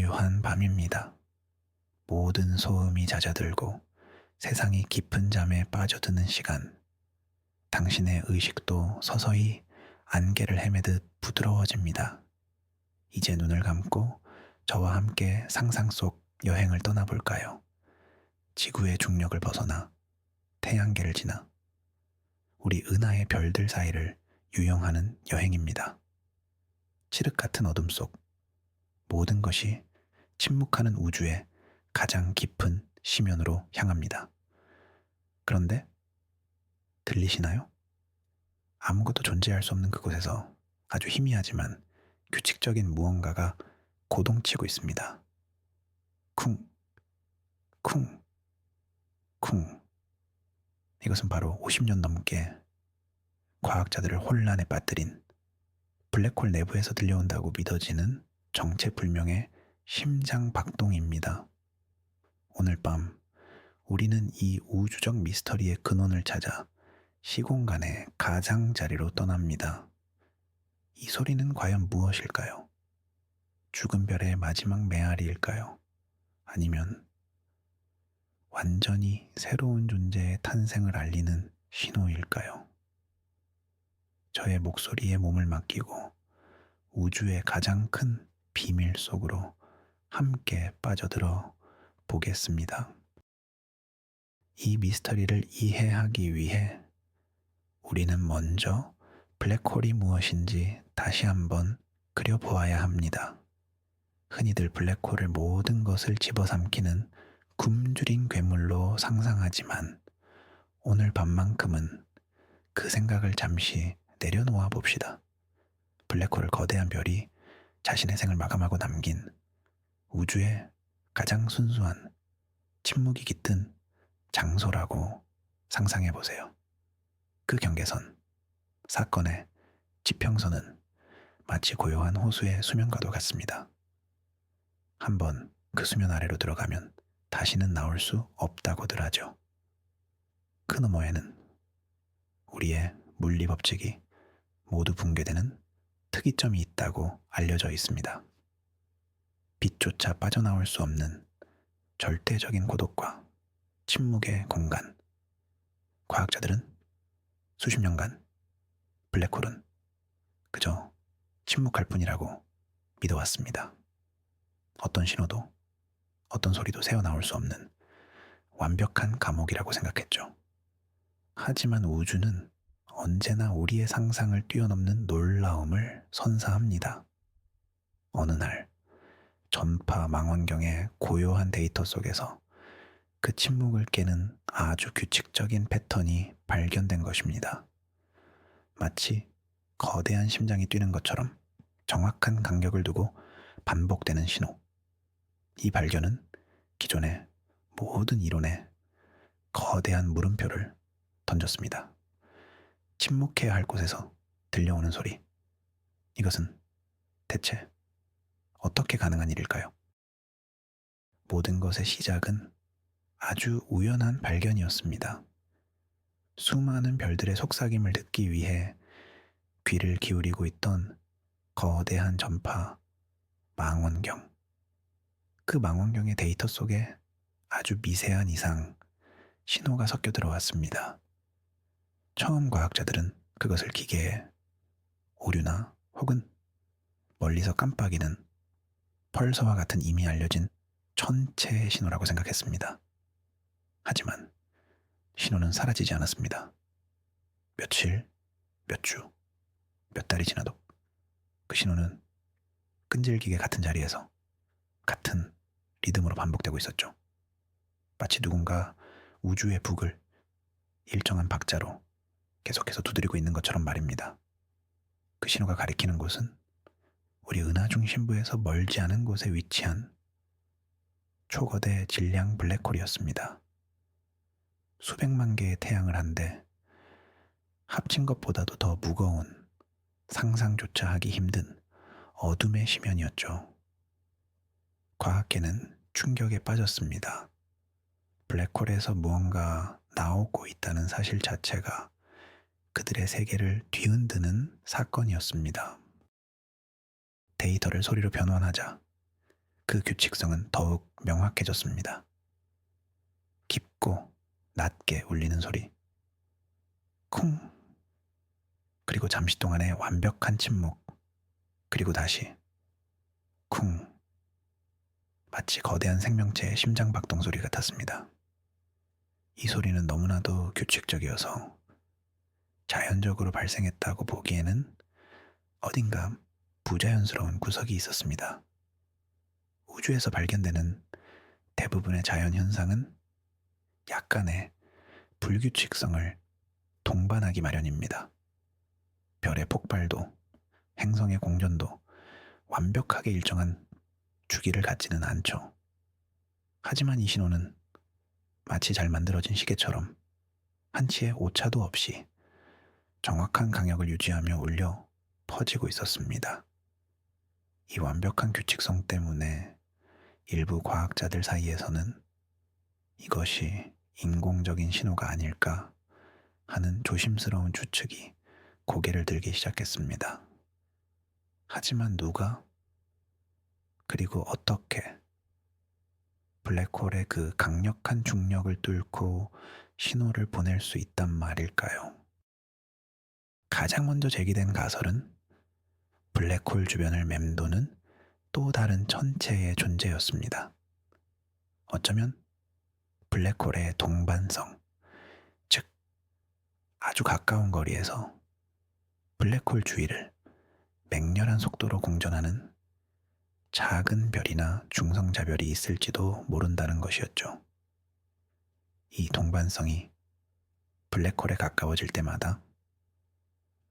고요한 밤입니다. 모든 소음이 잦아들고 세상이 깊은 잠에 빠져드는 시간. 당신의 의식도 서서히 안개를 헤매듯 부드러워집니다. 이제 눈을 감고 저와 함께 상상 속 여행을 떠나볼까요? 지구의 중력을 벗어나 태양계를 지나 우리 은하의 별들 사이를 유영하는 여행입니다. 칠흑 같은 어둠 속 모든 것이 침묵하는 우주의 가장 깊은 심연으로 향합니다. 그런데 들리시나요? 아무것도 존재할 수 없는 그곳에서 아주 희미하지만 규칙적인 무언가가 고동치고 있습니다. 쿵, 쿵, 쿵. 이것은 바로 50년 넘게 과학자들을 혼란에 빠뜨린 블랙홀 내부에서 들려온다고 믿어지는 정체불명의 심장 박동입니다. 오늘 밤 우리는 이 우주적 미스터리의 근원을 찾아 시공간의 가장자리로 떠납니다. 이 소리는 과연 무엇일까요? 죽은 별의 마지막 메아리일까요? 아니면 완전히 새로운 존재의 탄생을 알리는 신호일까요? 저의 목소리에 몸을 맡기고 우주의 가장 큰 비밀 속으로 함께 빠져들어 보겠습니다. 이 미스터리를 이해하기 위해 우리는 먼저 블랙홀이 무엇인지 다시 한번 그려보아야 합니다. 흔히들 블랙홀을 모든 것을 집어삼키는 굶주린 괴물로 상상하지만 오늘 밤만큼은 그 생각을 잠시 내려놓아 봅시다. 블랙홀을 거대한 별이 자신의 생을 마감하고 남긴 우주의 가장 순수한 침묵이 깃든 장소라고 상상해 보세요. 그 경계선, 사건의 지평선은 마치 고요한 호수의 수면과도 같습니다. 한번 그 수면 아래로 들어가면 다시는 나올 수 없다고들 하죠. 그 너머에는 우리의 물리 법칙이 모두 붕괴되는 특이점이 있다고 알려져 있습니다. 빛조차 빠져나올 수 없는 절대적인 고독과 침묵의 공간. 과학자들은 수십 년간 블랙홀은 그저 침묵할 뿐이라고 믿어왔습니다. 어떤 신호도 어떤 소리도 새어나올 수 없는 완벽한 감옥이라고 생각했죠. 하지만 우주는 언제나 우리의 상상을 뛰어넘는 놀라움을 선사합니다. 어느 날 전파 망원경의 고요한 데이터 속에서 그 침묵을 깨는 아주 규칙적인 패턴이 발견된 것입니다. 마치 거대한 심장이 뛰는 것처럼 정확한 간격을 두고 반복되는 신호. 이 발견은 기존의 모든 이론에 거대한 물음표를 던졌습니다. 침묵해야 할 곳에서 들려오는 소리. 이것은 대체 어떻게 가능한 일일까요? 모든 것의 시작은 아주 우연한 발견이었습니다. 수많은 별들의 속삭임을 듣기 위해 귀를 기울이고 있던 거대한 전파 망원경. 그 망원경의 데이터 속에 아주 미세한 이상 신호가 섞여 들어왔습니다. 처음 과학자들은 그것을 기계의 오류나 혹은 멀리서 깜빡이는 펄서와 같은 이미 알려진 천체의 신호라고 생각했습니다. 하지만 신호는 사라지지 않았습니다. 며칠, 몇 주, 몇 달이 지나도 그 신호는 끈질기게 같은 자리에서 같은 리듬으로 반복되고 있었죠. 마치 누군가 우주의 북을 일정한 박자로 계속해서 두드리고 있는 것처럼 말입니다. 그 신호가 가리키는 곳은 우리 은하 중심부에서 멀지 않은 곳에 위치한 초거대 질량 블랙홀이었습니다. 수백만 개의 태양을 한데 합친 것보다도 더 무거운 상상조차 하기 힘든 어둠의 심연이었죠. 과학계는 충격에 빠졌습니다. 블랙홀에서 무언가 나오고 있다는 사실 자체가 그들의 세계를 뒤흔드는 사건이었습니다. 데이터를 소리로 변환하자 그 규칙성은 더욱 명확해졌습니다. 깊고 낮게 울리는 소리, 쿵, 그리고 잠시 동안의 완벽한 침묵, 그리고 다시 쿵, 마치 거대한 생명체의 심장 박동 소리 같았습니다. 이 소리는 너무나도 규칙적이어서 자연적으로 발생했다고 보기에는 어딘가 부자연스러운 구석이 있었습니다. 우주에서 발견되는 대부분의 자연 현상은 약간의 불규칙성을 동반하기 마련입니다. 별의 폭발도, 행성의 공전도 완벽하게 일정한 주기를 갖지는 않죠. 하지만 이 신호는 마치 잘 만들어진 시계처럼 한치의 오차도 없이 정확한 강역을 유지하며 울려 퍼지고 있었습니다. 이 완벽한 규칙성 때문에 일부 과학자들 사이에서는 이것이 인공적인 신호가 아닐까 하는 조심스러운 추측이 고개를 들기 시작했습니다. 하지만 누가, 그리고 어떻게 블랙홀의 그 강력한 중력을 뚫고 신호를 보낼 수 있단 말일까요? 가장 먼저 제기된 가설은 블랙홀 주변을 맴도는 또 다른 천체의 존재였습니다. 어쩌면 블랙홀의 동반성, 즉 아주 가까운 거리에서 블랙홀 주위를 맹렬한 속도로 공전하는 작은 별이나 중성자별이 있을지도 모른다는 것이었죠. 이 동반성이 블랙홀에 가까워질 때마다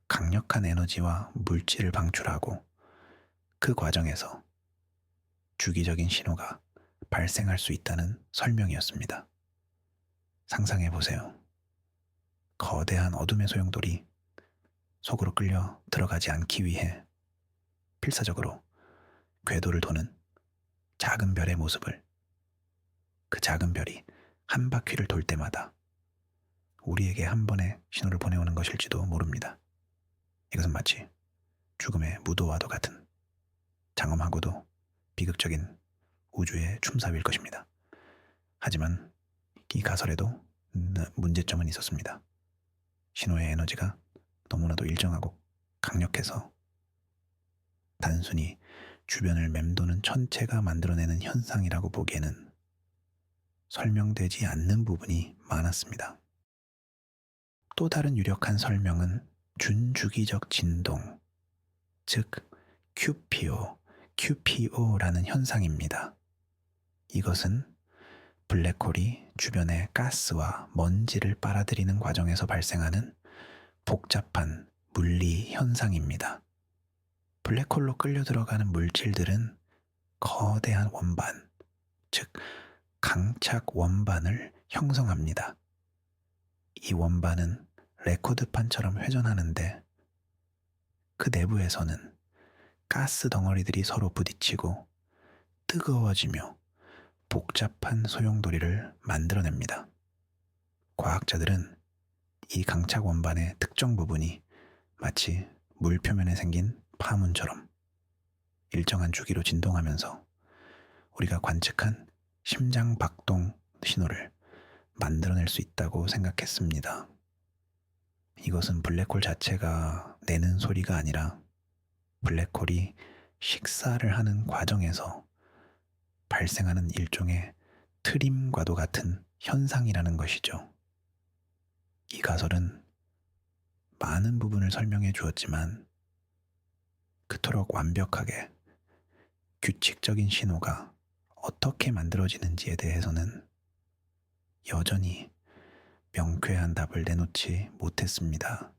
강력한 에너지와 물질을 방출하고 그 과정에서 주기적인 신호가 발생할 수 있다는 설명이었습니다. 상상해 보세요. 거대한 어둠의 소용돌이 속으로 끌려 들어가지 않기 위해 필사적으로 궤도를 도는 작은 별의 모습을, 그 작은 별이 한 바퀴를 돌 때마다 우리에게 한 번의 신호를 보내오는 것일지도 모릅니다. 이것은 마치 죽음의 무도와도 같은 장엄하고도 비극적인 우주의 춤사위일 것입니다. 하지만 이 가설에도 문제점은 있었습니다. 신호의 에너지가 너무나도 일정하고 강력해서 단순히 주변을 맴도는 천체가 만들어내는 현상이라고 보기에는 설명되지 않는 부분이 많았습니다. 또 다른 유력한 설명은 준주기적 진동, 즉 QPO라는 현상입니다. 이것은 블랙홀이 주변의 가스와 먼지를 빨아들이는 과정에서 발생하는 복잡한 물리 현상입니다. 블랙홀로 끌려 들어가는 물질들은 거대한 원반, 즉 강착 원반을 형성합니다. 이 원반은 레코드판처럼 회전하는데 그 내부에서는 가스 덩어리들이 서로 부딪히고 뜨거워지며 복잡한 소용돌이를 만들어냅니다. 과학자들은 이 강착 원반의 특정 부분이 마치 물 표면에 생긴 파문처럼 일정한 주기로 진동하면서 우리가 관측한 심장 박동 신호를 만들어낼 수 있다고 생각했습니다. 이것은 블랙홀 자체가 내는 소리가 아니라 블랙홀이 식사를 하는 과정에서 발생하는 일종의 트림과도 같은 현상이라는 것이죠. 이 가설은 많은 부분을 설명해 주었지만 그토록 완벽하게 규칙적인 신호가 어떻게 만들어지는지에 대해서는 여전히 명쾌한 답을 내놓지 못했습니다.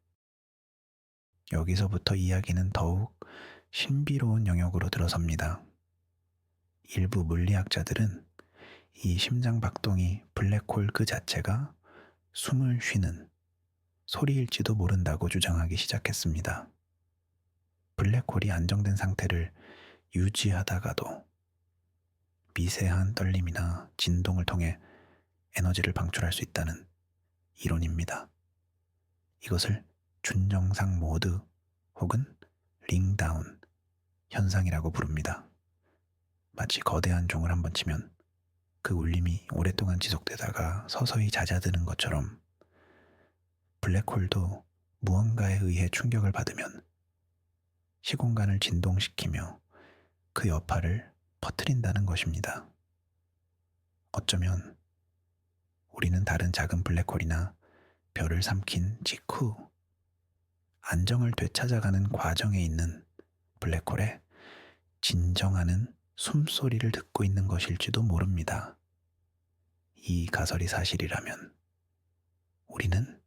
여기서부터 이야기는 더욱 신비로운 영역으로 들어섭니다. 일부 물리학자들은 이 심장 박동이 블랙홀 그 자체가 숨을 쉬는 소리일지도 모른다고 주장하기 시작했습니다. 블랙홀이 안정된 상태를 유지하다가도 미세한 떨림이나 진동을 통해 에너지를 방출할 수 있다는 이론입니다. 이것을 준정상 모드 혹은 링다운 현상이라고 부릅니다. 마치 거대한 종을 한번 치면 그 울림이 오랫동안 지속되다가 서서히 잦아드는 것처럼 블랙홀도 무언가에 의해 충격을 받으면 시공간을 진동시키며 그 여파를 퍼뜨린다는 것입니다. 어쩌면 우리는 다른 작은 블랙홀이나 별을 삼킨 직후 안정을 되찾아가는 과정에 있는 블랙홀의 진정하는 숨소리를 듣고 있는 것일지도 모릅니다. 이 가설이 사실이라면 우리는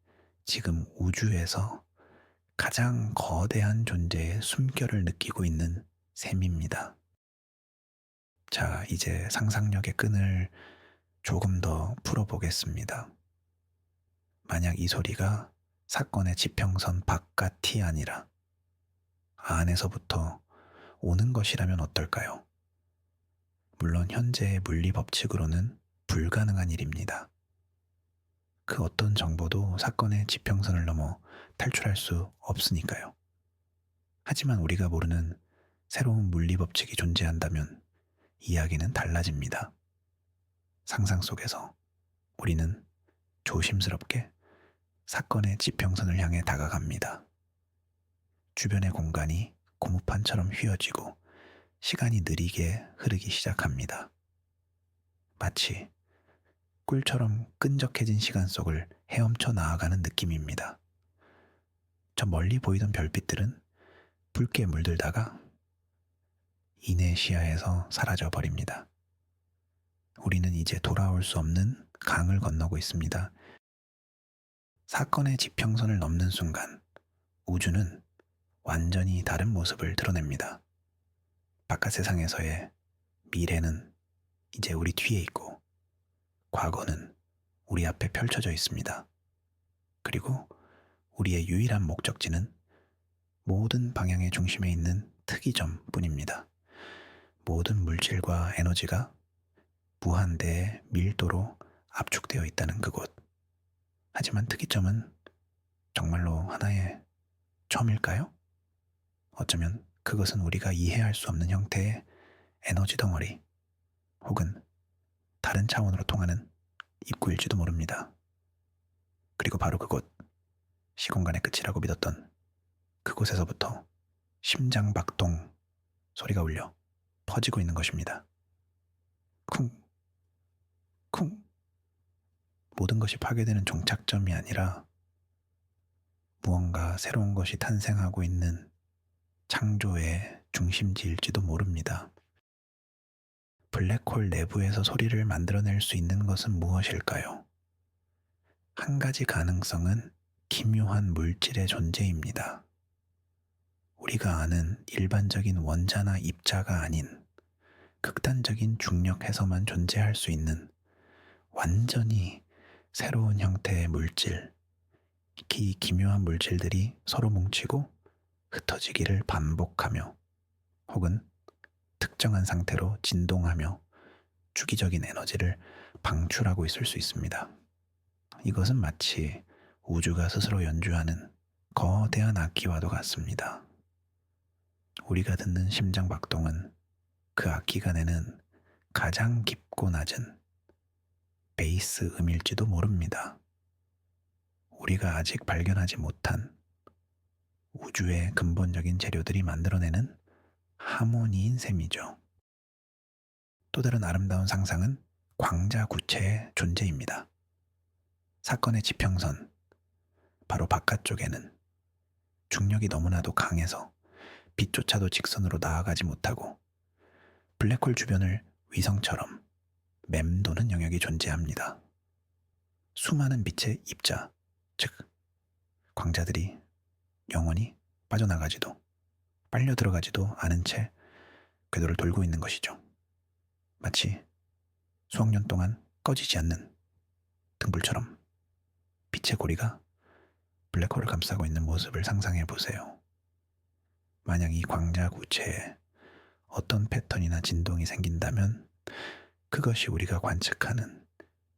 지금 우주에서 가장 거대한 존재의 숨결을 느끼고 있는 셈입니다. 자, 이제 상상력의 끈을 조금 더 풀어보겠습니다. 만약 이 소리가 사건의 지평선 바깥이 아니라 안에서부터 오는 것이라면 어떨까요? 물론 현재의 물리 법칙으로는 불가능한 일입니다. 그 어떤 정보도 사건의 지평선을 넘어 탈출할 수 없으니까요. 하지만 우리가 모르는 새로운 물리 법칙이 존재한다면 이야기는 달라집니다. 상상 속에서 우리는 조심스럽게 사건의 지평선을 향해 다가갑니다. 주변의 공간이 고무판처럼 휘어지고 시간이 느리게 흐르기 시작합니다. 마치 꿀처럼 끈적해진 시간 속을 헤엄쳐 나아가는 느낌입니다. 저 멀리 보이던 별빛들은 붉게 물들다가 이내 시야에서 사라져 버립니다. 우리는 이제 돌아올 수 없는 강을 건너고 있습니다. 사건의 지평선을 넘는 순간 우주는 완전히 다른 모습을 드러냅니다. 바깥 세상에서의 미래는 이제 우리 뒤에 있고 과거는 우리 앞에 펼쳐져 있습니다. 그리고 우리의 유일한 목적지는 모든 방향의 중심에 있는 특이점 뿐입니다. 모든 물질과 에너지가 무한대의 밀도로 압축되어 있다는 그곳. 하지만 특이점은 정말로 하나의 점일까요? 어쩌면 그것은 우리가 이해할 수 없는 형태의 에너지 덩어리 혹은 다른 차원으로 통하는 입구일지도 모릅니다. 그리고 바로 그곳, 시공간의 끝이라고 믿었던 그곳에서부터 심장박동 소리가 울려 퍼지고 있는 것입니다. 쿵, 쿵. 모든 것이 파괴되는 종착점이 아니라 무언가 새로운 것이 탄생하고 있는 창조의 중심지일지도 모릅니다. 블랙홀 내부에서 소리를 만들어낼 수 있는 것은 무엇일까요? 한 가지 가능성은 기묘한 물질의 존재입니다. 우리가 아는 일반적인 원자나 입자가 아닌 극단적인 중력에서만 존재할 수 있는 완전히 새로운 형태의 물질, 이 기묘한 물질들이 서로 뭉치고 흩어지기를 반복하며 혹은 특정한 상태로 진동하며 주기적인 에너지를 방출하고 있을 수 있습니다. 이것은 마치 우주가 스스로 연주하는 거대한 악기와도 같습니다. 우리가 듣는 심장박동은 그 악기가 내는 가장 깊고 낮은 베이스 음일지도 모릅니다. 우리가 아직 발견하지 못한 우주의 근본적인 재료들이 만들어내는 하모니인 셈이죠. 또 다른 아름다운 상상은 광자구체의 존재입니다. 사건의 지평선, 바로 바깥쪽에는 중력이 너무나도 강해서 빛조차도 직선으로 나아가지 못하고 블랙홀 주변을 위성처럼 맴도는 영역이 존재합니다. 수많은 빛의 입자, 즉 광자들이 영원히 빠져나가지도 빨려 들어가지도 않은 채 궤도를 돌고 있는 것이죠. 마치 수억 년 동안 꺼지지 않는 등불처럼 빛의 고리가 블랙홀을 감싸고 있는 모습을 상상해 보세요. 만약 이 광자 구체에 어떤 패턴이나 진동이 생긴다면 그것이 우리가 관측하는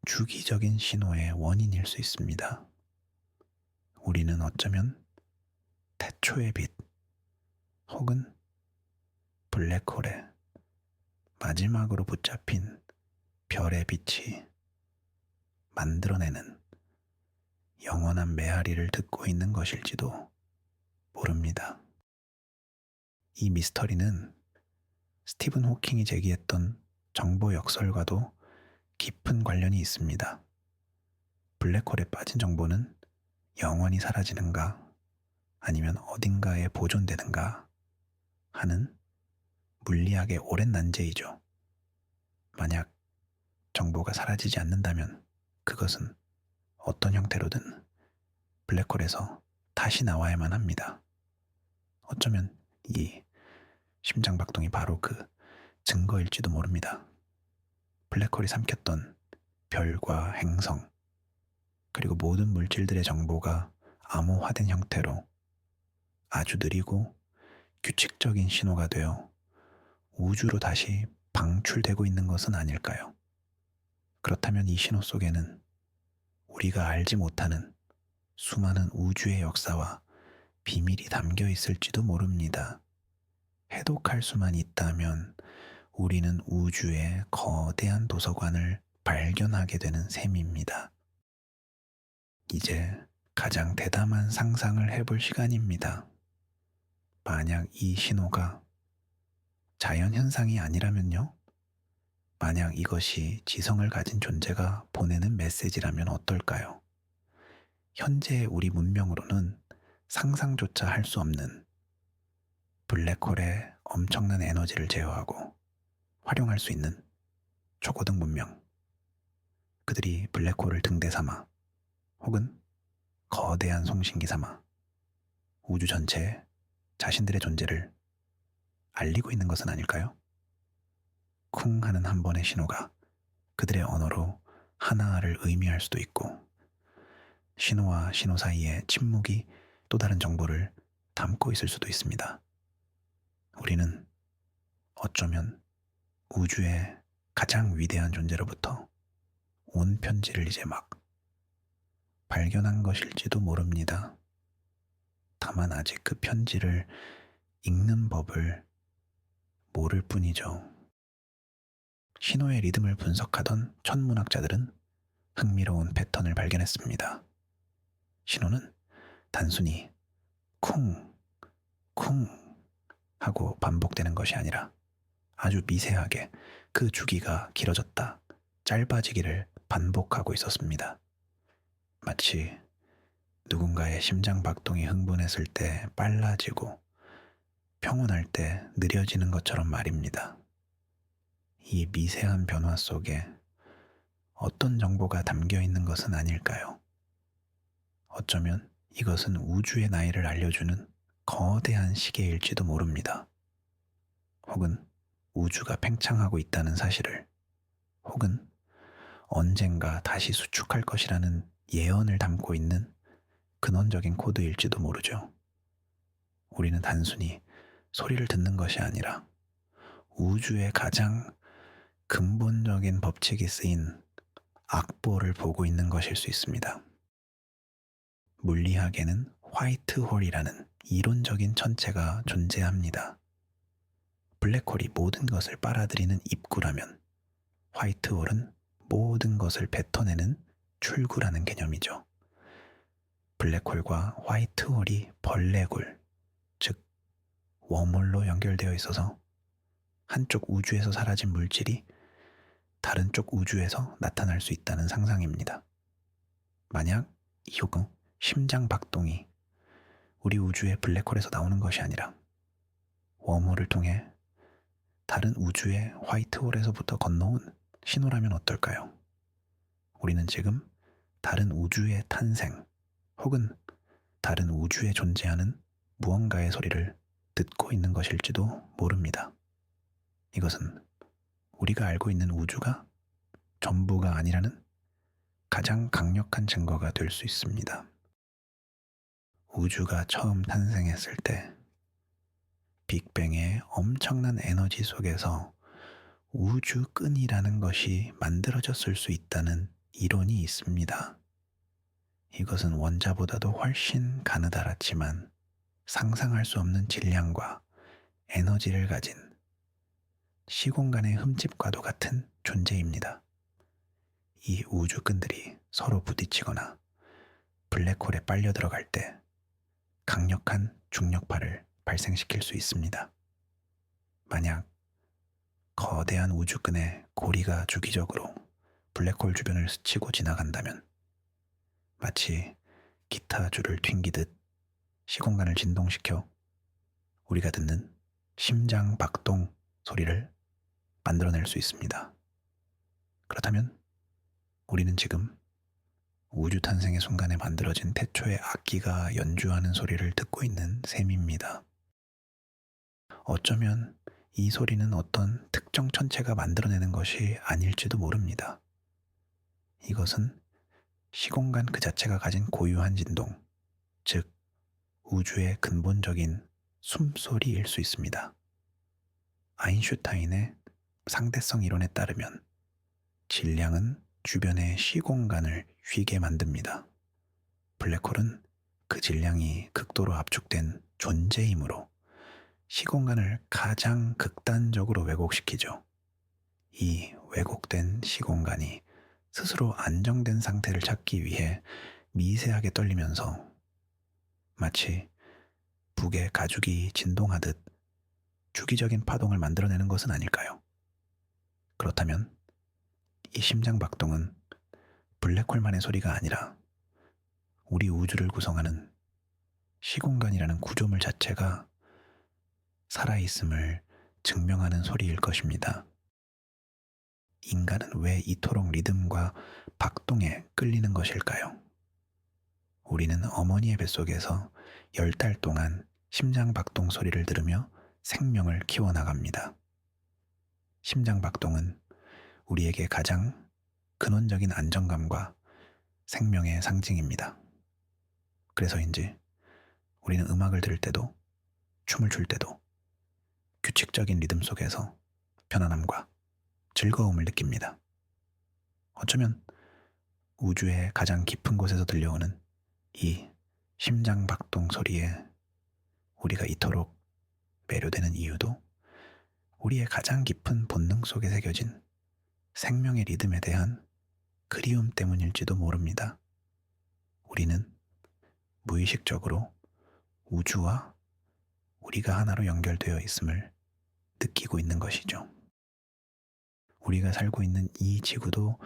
주기적인 신호의 원인일 수 있습니다. 우리는 어쩌면 태초의 빛 혹은 블랙홀의 마지막으로 붙잡힌 별의 빛이 만들어내는 영원한 메아리를 듣고 있는 것일지도 모릅니다. 이 미스터리는 스티븐 호킹이 제기했던 정보 역설과도 깊은 관련이 있습니다. 블랙홀에 빠진 정보는 영원히 사라지는가 아니면 어딘가에 보존되는가 하는 물리학의 오랜 난제이죠. 만약 정보가 사라지지 않는다면 그것은 어떤 형태로든 블랙홀에서 다시 나와야만 합니다. 어쩌면 이 심장박동이 바로 그 증거일지도 모릅니다. 블랙홀이 삼켰던 별과 행성, 그리고 모든 물질들의 정보가 암호화된 형태로 아주 느리고 규칙적인 신호가 되어 우주로 다시 방출되고 있는 것은 아닐까요? 그렇다면 이 신호 속에는 우리가 알지 못하는 수많은 우주의 역사와 비밀이 담겨 있을지도 모릅니다. 해독할 수만 있다면 우리는 우주의 거대한 도서관을 발견하게 되는 셈입니다. 이제 가장 대담한 상상을 해볼 시간입니다. 만약 이 신호가 자연현상이 아니라면요? 만약 이것이 지성을 가진 존재가 보내는 메시지라면 어떨까요? 현재 우리 문명으로는 상상조차 할 수 없는 블랙홀의 엄청난 에너지를 제어하고 활용할 수 있는 초고등 문명. 그들이 블랙홀을 등대 삼아 혹은 거대한 송신기 삼아 우주 전체에 자신들의 존재를 알리고 있는 것은 아닐까요? 쿵 하는 한 번의 신호가 그들의 언어로 하나를 의미할 수도 있고, 신호와 신호 사이에 침묵이 또 다른 정보를 담고 있을 수도 있습니다. 우리는 어쩌면 우주의 가장 위대한 존재로부터 온 편지를 이제 막 발견한 것일지도 모릅니다. 다만 아직 그 편지를 읽는 법을 모를 뿐이죠. 신호의 리듬을 분석하던 천문학자들은 흥미로운 패턴을 발견했습니다. 신호는 단순히 쿵, 쿵 하고 반복되는 것이 아니라 아주 미세하게 그 주기가 길어졌다, 짧아지기를 반복하고 있었습니다. 마치 누군가의 심장 박동이 흥분했을 때 빨라지고 평온할 때 느려지는 것처럼 말입니다. 이 미세한 변화 속에 어떤 정보가 담겨 있는 것은 아닐까요? 어쩌면 이것은 우주의 나이를 알려주는 거대한 시계일지도 모릅니다. 혹은 우주가 팽창하고 있다는 사실을, 혹은 언젠가 다시 수축할 것이라는 예언을 담고 있는 근원적인 코드일지도 모르죠. 우리는 단순히 소리를 듣는 것이 아니라 우주의 가장 근본적인 법칙이 쓰인 악보를 보고 있는 것일 수 있습니다. 물리학에는 화이트홀이라는 이론적인 천체가 존재합니다. 블랙홀이 모든 것을 빨아들이는 입구라면 화이트홀은 모든 것을 뱉어내는 출구라는 개념이죠. 블랙홀과 화이트홀이 벌레굴, 즉 웜홀로 연결되어 있어서 한쪽 우주에서 사라진 물질이 다른 쪽 우주에서 나타날 수 있다는 상상입니다. 만약 이 혹은 심장 박동이 우리 우주의 블랙홀에서 나오는 것이 아니라 웜홀을 통해 다른 우주의 화이트홀에서부터 건너온 신호라면 어떨까요? 우리는 지금 다른 우주의 탄생 혹은 다른 우주에 존재하는 무언가의 소리를 듣고 있는 것일지도 모릅니다. 이것은 우리가 알고 있는 우주가 전부가 아니라는 가장 강력한 증거가 될 수 있습니다. 우주가 처음 탄생했을 때 빅뱅의 엄청난 에너지 속에서 우주끈이라는 것이 만들어졌을 수 있다는 이론이 있습니다. 이것은 원자보다도 훨씬 가느다랗지만 상상할 수 없는 질량과 에너지를 가진 시공간의 흠집과도 같은 존재입니다. 이 우주끈들이 서로 부딪히거나 블랙홀에 빨려 들어갈 때 강력한 중력파를 발생시킬 수 있습니다. 만약 거대한 우주끈의 고리가 주기적으로 블랙홀 주변을 스치고 지나간다면 마치 기타 줄을 튕기듯 시공간을 진동시켜 우리가 듣는 심장 박동 소리를 만들어낼 수 있습니다. 그렇다면 우리는 지금 우주 탄생의 순간에 만들어진 태초의 악기가 연주하는 소리를 듣고 있는 셈입니다. 어쩌면 이 소리는 어떤 특정 천체가 만들어내는 것이 아닐지도 모릅니다. 이것은 시공간 그 자체가 가진 고유한 진동, 즉 우주의 근본적인 숨소리일 수 있습니다. 아인슈타인의 상대성 이론에 따르면 질량은 주변의 시공간을 휘게 만듭니다. 블랙홀은 그 질량이 극도로 압축된 존재이므로 시공간을 가장 극단적으로 왜곡시키죠. 이 왜곡된 시공간이 스스로 안정된 상태를 찾기 위해 미세하게 떨리면서 마치 북의 가죽이 진동하듯 주기적인 파동을 만들어내는 것은 아닐까요? 그렇다면 이 심장 박동은 블랙홀만의 소리가 아니라 우리 우주를 구성하는 시공간이라는 구조물 자체가 살아있음을 증명하는 소리일 것입니다. 인간은 왜 이토록 리듬과 박동에 끌리는 것일까요? 우리는 어머니의 뱃속에서 10달 동안 심장 박동 소리를 들으며 생명을 키워나갑니다. 심장 박동은 우리에게 가장 근원적인 안정감과 생명의 상징입니다. 그래서인지 우리는 음악을 들을 때도 춤을 출 때도 규칙적인 리듬 속에서 편안함과 즐거움을 느낍니다. 어쩌면 우주의 가장 깊은 곳에서 들려오는 이 심장 박동 소리에 우리가 이토록 매료되는 이유도 우리의 가장 깊은 본능 속에 새겨진 생명의 리듬에 대한 그리움 때문일지도 모릅니다. 우리는 무의식적으로 우주와 우리가 하나로 연결되어 있음을 느끼고 있는 것이죠. 우리가 살고 있는 이 지구도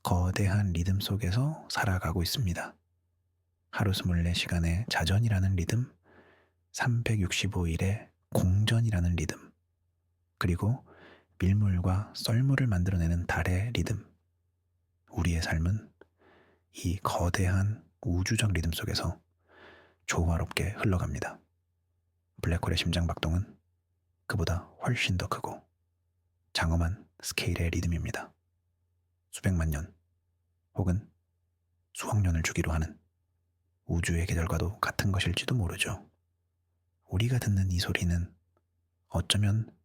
거대한 리듬 속에서 살아가고 있습니다. 하루 24시간의 자전이라는 리듬, 365일의 공전이라는 리듬, 그리고 밀물과 썰물을 만들어내는 달의 리듬. 우리의 삶은 이 거대한 우주적 리듬 속에서 조화롭게 흘러갑니다. 블랙홀의 심장 박동은 그보다 훨씬 더 크고 장엄한 스케일의 리듬입니다. 수백만 년 혹은 수억 년을 주기로 하는 우주의 계절과도 같은 것일지도 모르죠. 우리가 듣는 이 소리는 어쩌면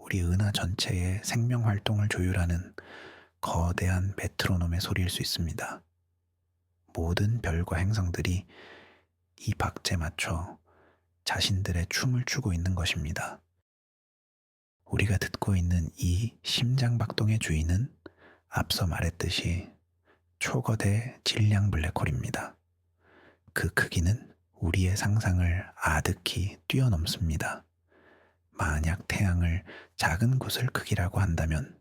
우리 은하 전체의 생명 활동을 조율하는 거대한 메트로놈의 소리일 수 있습니다. 모든 별과 행성들이 이 박자에 맞춰 자신들의 춤을 추고 있는 것입니다. 우리가 듣고 있는 이 심장 박동의 주인은 앞서 말했듯이 초거대 질량 블랙홀입니다. 그 크기는 우리의 상상을 아득히 뛰어넘습니다. 만약 태양을 작은 구슬 크기라고 한다면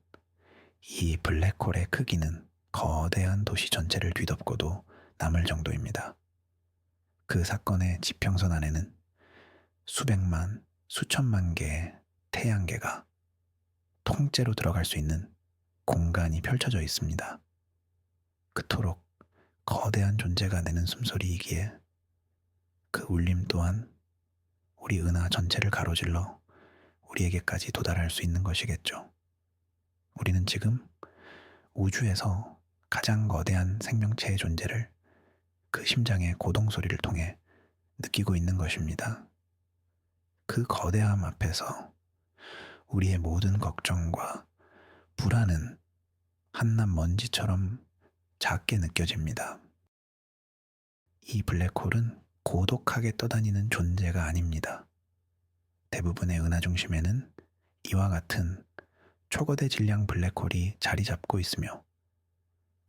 이 블랙홀의 크기는 거대한 도시 전체를 뒤덮고도 남을 정도입니다. 그 사건의 지평선 안에는 수백만, 수천만 개의 태양계가 통째로 들어갈 수 있는 공간이 펼쳐져 있습니다. 그토록 거대한 존재가 내는 숨소리이기에 그 울림 또한 우리 은하 전체를 가로질러 우리에게까지 도달할 수 있는 것이겠죠. 우리는 지금 우주에서 가장 거대한 생명체의 존재를 그 심장의 고동 소리를 통해 느끼고 있는 것입니다. 그 거대함 앞에서 우리의 모든 걱정과 불안은 한낱 먼지처럼 작게 느껴집니다. 이 블랙홀은 고독하게 떠다니는 존재가 아닙니다. 대부분의 은하 중심에는 이와 같은 초거대 질량 블랙홀이 자리 잡고 있으며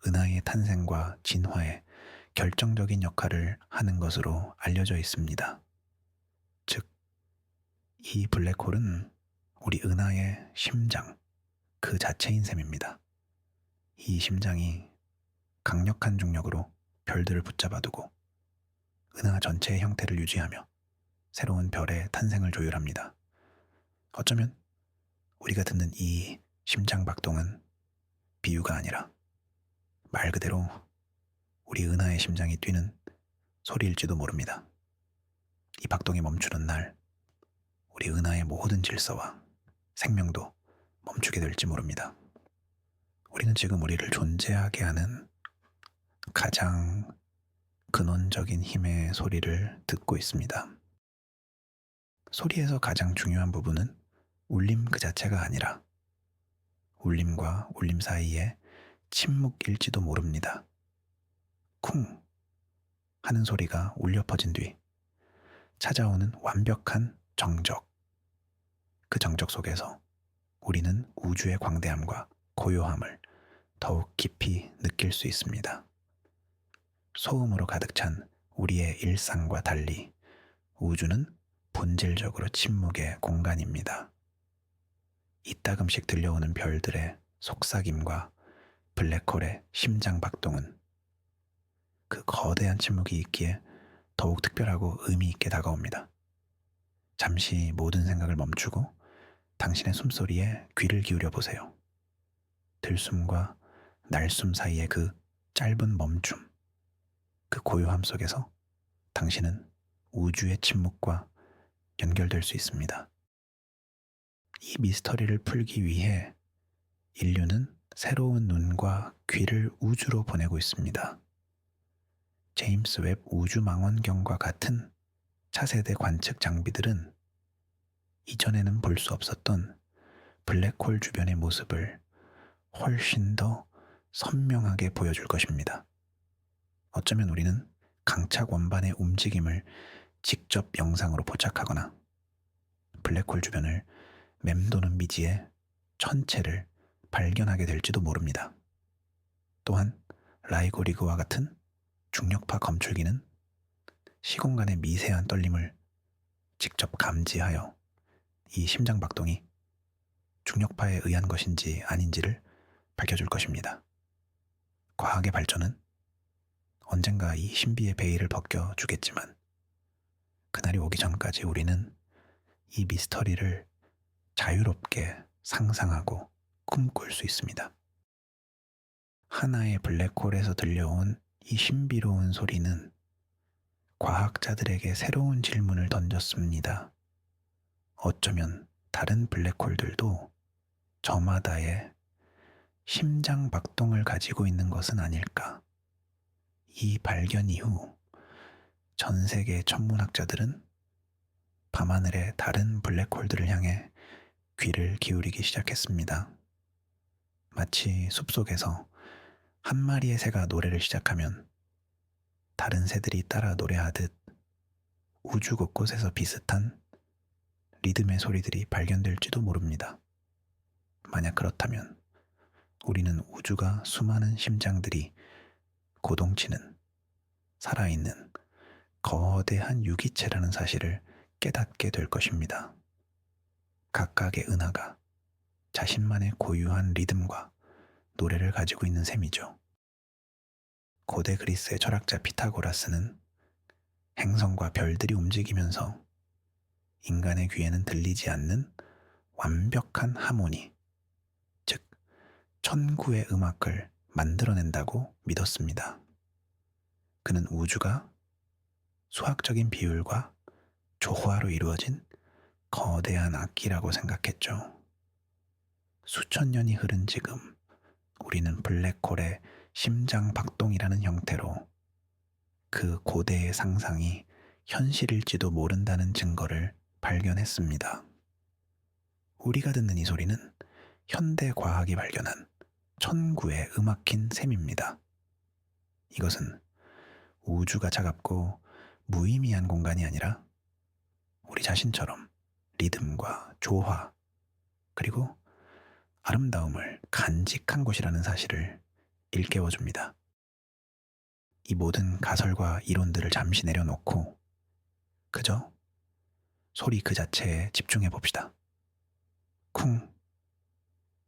은하의 탄생과 진화에 결정적인 역할을 하는 것으로 알려져 있습니다. 즉, 이 블랙홀은 우리 은하의 심장 그 자체인 셈입니다. 이 심장이 강력한 중력으로 별들을 붙잡아두고 은하 전체의 형태를 유지하며 새로운 별의 탄생을 조율합니다. 어쩌면 우리가 듣는 이 심장 박동은 비유가 아니라 말 그대로 우리 은하의 심장이 뛰는 소리일지도 모릅니다. 이 박동이 멈추는 날 우리 은하의 모든 질서와 생명도 멈추게 될지 모릅니다. 우리는 지금 우리를 존재하게 하는 가장 근원적인 힘의 소리를 듣고 있습니다. 소리에서 가장 중요한 부분은 울림 그 자체가 아니라 울림과 울림 사이에 침묵일지도 모릅니다. 쿵 하는 소리가 울려 퍼진 뒤 찾아오는 완벽한 정적. 그 정적 속에서 우리는 우주의 광대함과 고요함을 더욱 깊이 느낄 수 있습니다. 소음으로 가득 찬 우리의 일상과 달리 우주는 본질적으로 침묵의 공간입니다. 이따금씩 들려오는 별들의 속삭임과 블랙홀의 심장 박동은 그 거대한 침묵이 있기에 더욱 특별하고 의미 있게 다가옵니다. 잠시 모든 생각을 멈추고 당신의 숨소리에 귀를 기울여 보세요. 들숨과 날숨 사이의 그 짧은 멈춤, 그 고요함 속에서 당신은 우주의 침묵과 연결될 수 있습니다. 이 미스터리를 풀기 위해 인류는 새로운 눈과 귀를 우주로 보내고 있습니다. 제임스 웹 우주망원경과 같은 차세대 관측 장비들은 이전에는 볼 수 없었던 블랙홀 주변의 모습을 훨씬 더 선명하게 보여줄 것입니다. 어쩌면 우리는 강착 원반의 움직임을 직접 영상으로 포착하거나 블랙홀 주변을 맴도는 미지의 천체를 발견하게 될지도 모릅니다. 또한 라이고 리그와 같은 중력파 검출기는 시공간의 미세한 떨림을 직접 감지하여 이 심장 박동이 중력파에 의한 것인지 아닌지를 밝혀줄 것입니다. 과학의 발전은 언젠가 이 신비의 베일을 벗겨주겠지만 그날이 오기 전까지 우리는 이 미스터리를 자유롭게 상상하고 꿈꿀 수 있습니다. 하나의 블랙홀에서 들려온 이 신비로운 소리는 과학자들에게 새로운 질문을 던졌습니다. 어쩌면 다른 블랙홀들도 저마다의 심장 박동을 가지고 있는 것은 아닐까? 이 발견 이후 전 세계 천문학자들은 밤하늘의 다른 블랙홀들을 향해 귀를 기울이기 시작했습니다. 마치 숲속에서 한 마리의 새가 노래를 시작하면 다른 새들이 따라 노래하듯 우주 곳곳에서 비슷한 리듬의 소리들이 발견될지도 모릅니다. 만약 그렇다면 우리는 우주가 수많은 심장들이 고동치는 살아있는 거대한 유기체라는 사실을 깨닫게 될 것입니다. 각각의 은하가 자신만의 고유한 리듬과 노래를 가지고 있는 셈이죠. 고대 그리스의 철학자 피타고라스는 행성과 별들이 움직이면서 인간의 귀에는 들리지 않는 완벽한 하모니, 즉 천구의 음악을 만들어낸다고 믿었습니다. 그는 우주가 수학적인 비율과 조화로 이루어진 거대한 악기라고 생각했죠. 수천 년이 흐른 지금 우리는 블랙홀의 심장 박동이라는 형태로 그 고대의 상상이 현실일지도 모른다는 증거를 발견했습니다. 우리가 듣는 이 소리는 현대 과학이 발견한 천구의 음악인 셈입니다. 이것은 우주가 차갑고 무의미한 공간이 아니라 우리 자신처럼 리듬과 조화, 그리고 아름다움을 간직한 곳이라는 사실을 일깨워줍니다. 이 모든 가설과 이론들을 잠시 내려놓고 그저 소리 그 자체에 집중해 봅시다. 쿵,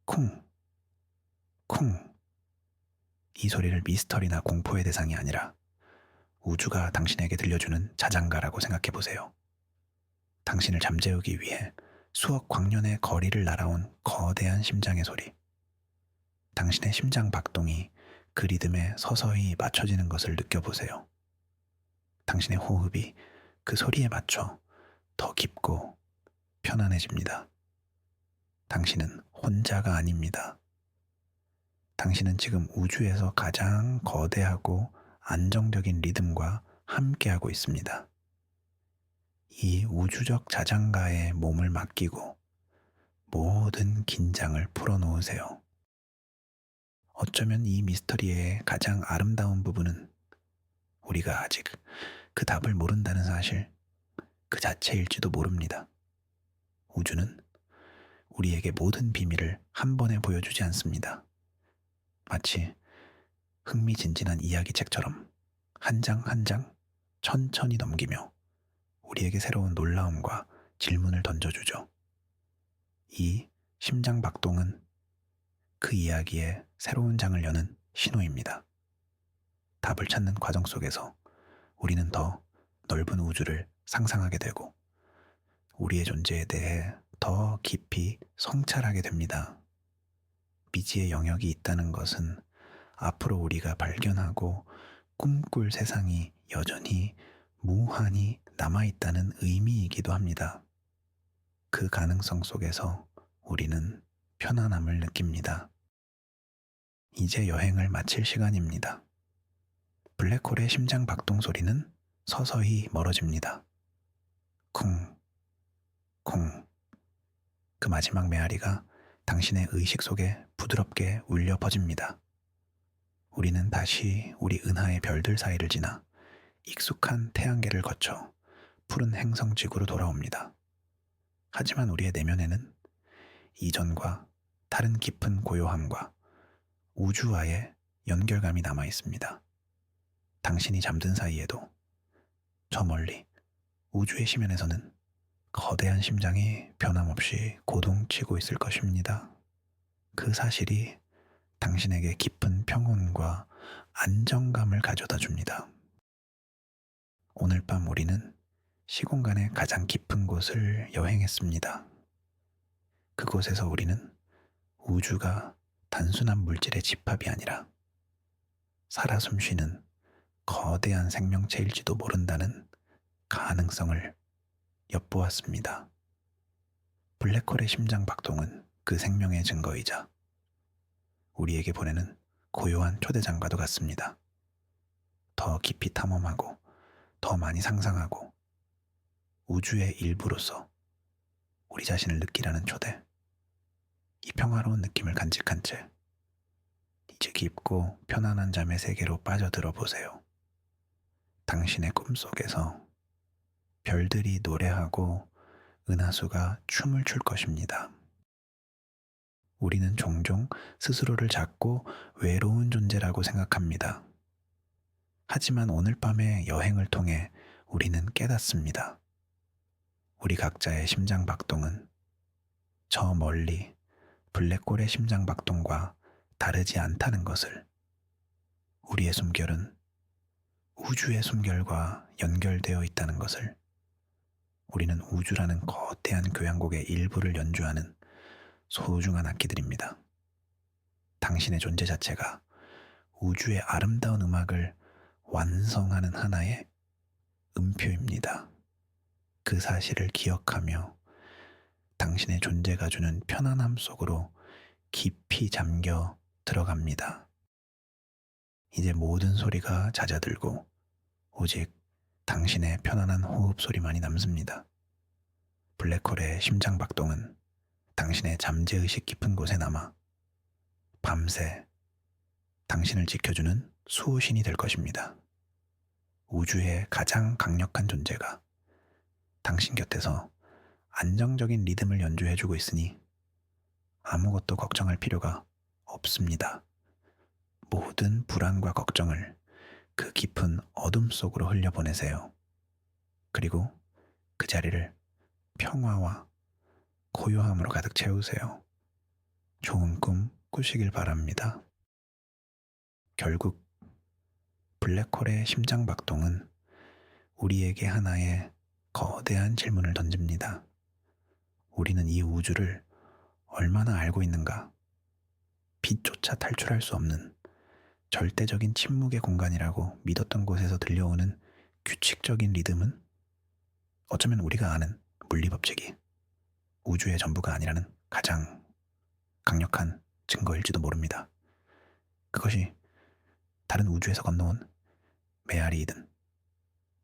쿵, 쿵. 이 소리를 미스터리나 공포의 대상이 아니라 우주가 당신에게 들려주는 자장가라고 생각해 보세요. 당신을 잠재우기 위해 수억 광년의 거리를 날아온 거대한 심장의 소리. 당신의 심장 박동이 그 리듬에 서서히 맞춰지는 것을 느껴보세요. 당신의 호흡이 그 소리에 맞춰 더 깊고 편안해집니다. 당신은 혼자가 아닙니다. 당신은 지금 우주에서 가장 거대하고 안정적인 리듬과 함께하고 있습니다. 이 우주적 자장가에 몸을 맡기고 모든 긴장을 풀어놓으세요. 어쩌면 이 미스터리의 가장 아름다운 부분은 우리가 아직 그 답을 모른다는 사실 그 자체일지도 모릅니다. 우주는 우리에게 모든 비밀을 한 번에 보여주지 않습니다. 마치 흥미진진한 이야기책처럼 한 장 한 장 천천히 넘기며 우리에게 새로운 놀라움과 질문을 던져주죠. 이 심장 박동은 그 이야기의 새로운 장을 여는 신호입니다. 답을 찾는 과정 속에서 우리는 더 넓은 우주를 상상하게 되고 우리의 존재에 대해 더 깊이 성찰하게 됩니다. 미지의 영역이 있다는 것은 앞으로 우리가 발견하고 꿈꿀 세상이 여전히 무한히 남아있다는 의미이기도 합니다. 그 가능성 속에서 우리는 편안함을 느낍니다. 이제 여행을 마칠 시간입니다. 블랙홀의 심장 박동 소리는 서서히 멀어집니다. 쿵, 쿵. 그 마지막 메아리가 당신의 의식 속에 부드럽게 울려 퍼집니다. 우리는 다시 우리 은하의 별들 사이를 지나 익숙한 태양계를 거쳐 푸른 행성지구로 돌아옵니다. 하지만 우리의 내면에는 이전과 다른 깊은 고요함과 우주와의 연결감이 남아 있습니다. 당신이 잠든 사이에도 저 멀리 우주의 심연에서는 거대한 심장이 변함없이 고동치고 있을 것입니다. 그 사실이 당신에게 깊은 평온과 안정감을 가져다 줍니다. 오늘 밤 우리는 시공간의 가장 깊은 곳을 여행했습니다. 그곳에서 우리는 우주가 단순한 물질의 집합이 아니라 살아 숨쉬는 거대한 생명체일지도 모른다는 가능성을 엿보았습니다. 블랙홀의 심장 박동은 그 생명의 증거이자 우리에게 보내는 고요한 초대장과도 같습니다. 더 깊이 탐험하고 더 많이 상상하고 우주의 일부로서 우리 자신을 느끼라는 초대. 이 평화로운 느낌을 간직한 채 이제 깊고 편안한 잠의 세계로 빠져들어 보세요. 당신의 꿈속에서 별들이 노래하고 은하수가 춤을 출 것입니다. 우리는 종종 스스로를 작고 외로운 존재라고 생각합니다. 하지만 오늘 밤의 여행을 통해 우리는 깨닫습니다. 우리 각자의 심장 박동은 저 멀리 블랙홀의 심장 박동과 다르지 않다는 것을, 우리의 숨결은 우주의 숨결과 연결되어 있다는 것을, 우리는 우주라는 거대한 교향곡의 일부를 연주하는 소중한 악기들입니다. 당신의 존재 자체가 우주의 아름다운 음악을 완성하는 하나의 음표입니다. 그 사실을 기억하며 당신의 존재가 주는 편안함 속으로 깊이 잠겨 들어갑니다. 이제 모든 소리가 잦아들고 오직 당신의 편안한 호흡 소리만이 남습니다. 블랙홀의 심장 박동은 당신의 잠재의식 깊은 곳에 남아 밤새 당신을 지켜주는 수호신이 될 것입니다. 우주의 가장 강력한 존재가 당신 곁에서 안정적인 리듬을 연주해주고 있으니 아무것도 걱정할 필요가 없습니다. 모든 불안과 걱정을 그 깊은 어둠 속으로 흘려보내세요. 그리고 그 자리를 평화와 고요함으로 가득 채우세요. 좋은 꿈 꾸시길 바랍니다. 결국 블랙홀의 심장박동은 우리에게 하나의 거대한 질문을 던집니다. 우리는 이 우주를 얼마나 알고 있는가? 빛조차 탈출할 수 없는 절대적인 침묵의 공간이라고 믿었던 곳에서 들려오는 규칙적인 리듬은 어쩌면 우리가 아는 물리법칙이 우주의 전부가 아니라는 가장 강력한 증거일지도 모릅니다. 그것이 다른 우주에서 건너온 메아리이든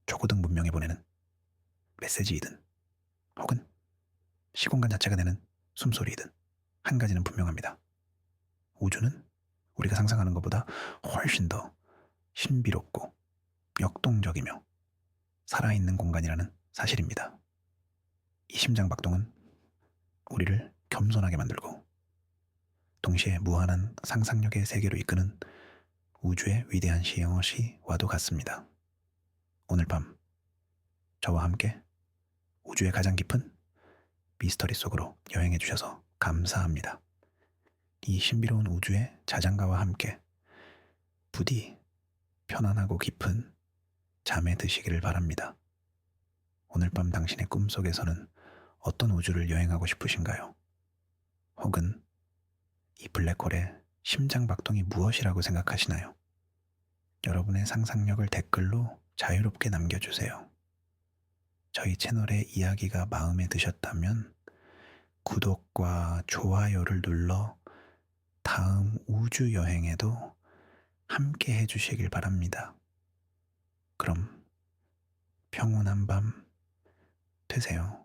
초고등 문명에 보내는 메시지이든 혹은 시공간 자체가 내는 숨소리이든 한 가지는 분명합니다. 우주는 우리가 상상하는 것보다 훨씬 더 신비롭고 역동적이며 살아있는 공간이라는 사실입니다. 이 심장박동은 우리를 겸손하게 만들고 동시에 무한한 상상력의 세계로 이끄는 우주의 위대한 시와도 같습니다. 오늘 밤 저와 함께 우주의 가장 깊은 미스터리 속으로 여행해 주셔서 감사합니다. 이 신비로운 우주의 자장가와 함께 부디 편안하고 깊은 잠에 드시기를 바랍니다. 오늘 밤 당신의 꿈속에서는 어떤 우주를 여행하고 싶으신가요? 혹은 이 블랙홀의 심장박동이 무엇이라고 생각하시나요? 여러분의 상상력을 댓글로 자유롭게 남겨주세요. 저희 채널의 이야기가 마음에 드셨다면 구독과 좋아요를 눌러 다음 우주 여행에도 함께 해주시길 바랍니다. 그럼 평온한 밤 되세요.